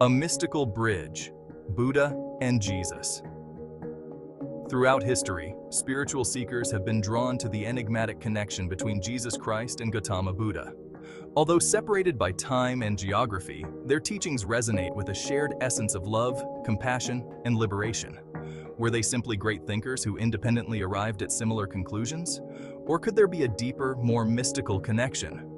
A mystical bridge, Buddha and Jesus. Throughout history, spiritual seekers have been drawn to the enigmatic connection between Jesus Christ and Gautama Buddha. Although separated by time and geography, their teachings resonate with a shared essence of love, compassion, and liberation. Were they simply great thinkers who independently arrived at similar conclusions? Or could there be a deeper, more mystical connection?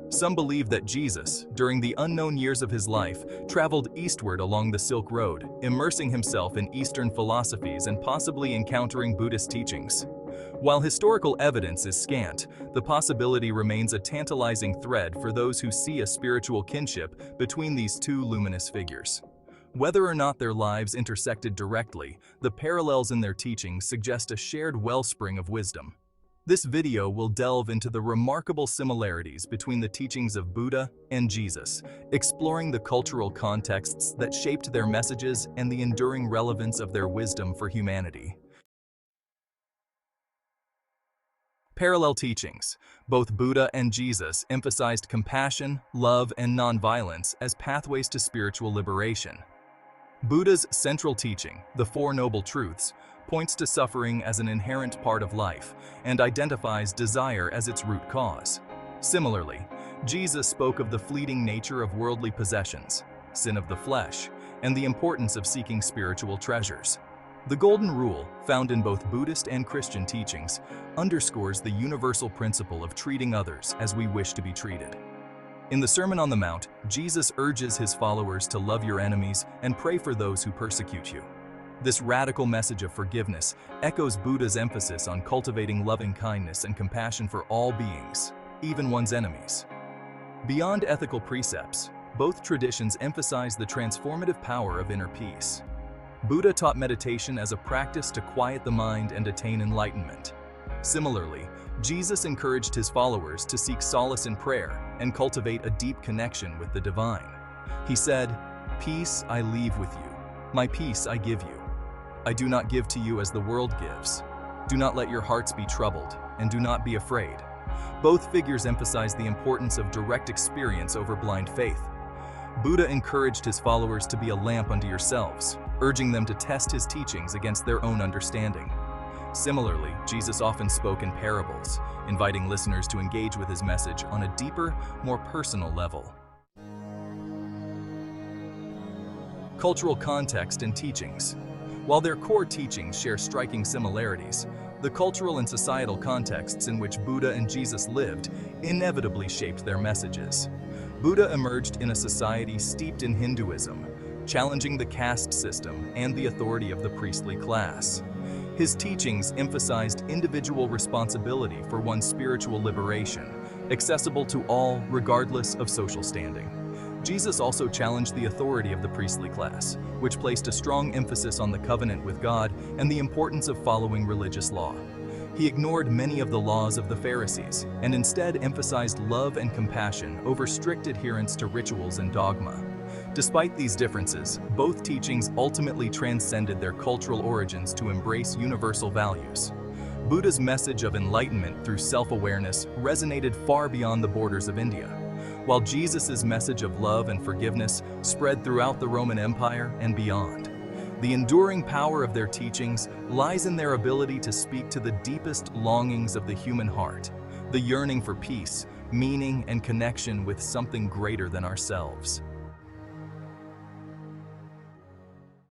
Some believe that Jesus, during the unknown years of his life, traveled eastward along the Silk Road, immersing himself in Eastern philosophies and possibly encountering Buddhist teachings. While historical evidence is scant, the possibility remains a tantalizing thread for those who see a spiritual kinship between these two luminous figures. Whether or not their lives intersected directly, the parallels in their teachings suggest a shared wellspring of wisdom. This video will delve into the remarkable similarities between the teachings of Buddha and Jesus, exploring the cultural contexts that shaped their messages and the enduring relevance of their wisdom for humanity. Parallel teachings. Both Buddha and Jesus emphasized compassion, love, and nonviolence as pathways to spiritual liberation. Buddha's central teaching, the Four Noble Truths, points to suffering as an inherent part of life and identifies desire as its root cause. Similarly, Jesus spoke of the fleeting nature of worldly possessions, sin of the flesh, and the importance of seeking spiritual treasures. The Golden Rule, found in both Buddhist and Christian teachings, underscores the universal principle of treating others as we wish to be treated. In the Sermon on the Mount, Jesus urges his followers to love your enemies and pray for those who persecute you. This radical message of forgiveness echoes Buddha's emphasis on cultivating loving kindness and compassion for all beings, even one's enemies. Beyond ethical precepts, both traditions emphasize the transformative power of inner peace. Buddha taught meditation as a practice to quiet the mind and attain enlightenment. Similarly, Jesus encouraged his followers to seek solace in prayer and cultivate a deep connection with the divine. He said, "Peace I leave with you, my peace I give you. I do not give to you as the world gives. Do not let your hearts be troubled, and do not be afraid." Both figures emphasize the importance of direct experience over blind faith. Buddha encouraged his followers to be a lamp unto yourselves, urging them to test his teachings against their own understanding. Similarly, Jesus often spoke in parables, inviting listeners to engage with his message on a deeper, more personal level. Cultural context and teachings. While their core teachings share striking similarities, the cultural and societal contexts in which Buddha and Jesus lived inevitably shaped their messages. Buddha emerged in a society steeped in Hinduism, challenging the caste system and the authority of the priestly class. His teachings emphasized individual responsibility for one's spiritual liberation, accessible to all regardless of social standing. Jesus also challenged the authority of the priestly class, which placed a strong emphasis on the covenant with God and the importance of following religious law. He ignored many of the laws of the Pharisees and instead emphasized love and compassion over strict adherence to rituals and dogma. Despite these differences, both teachings ultimately transcended their cultural origins to embrace universal values. Buddha's message of enlightenment through self-awareness resonated far beyond the borders of India, while Jesus' message of love and forgiveness spread throughout the Roman Empire and beyond. The enduring power of their teachings lies in their ability to speak to the deepest longings of the human heart, the yearning for peace, meaning, and connection with something greater than ourselves.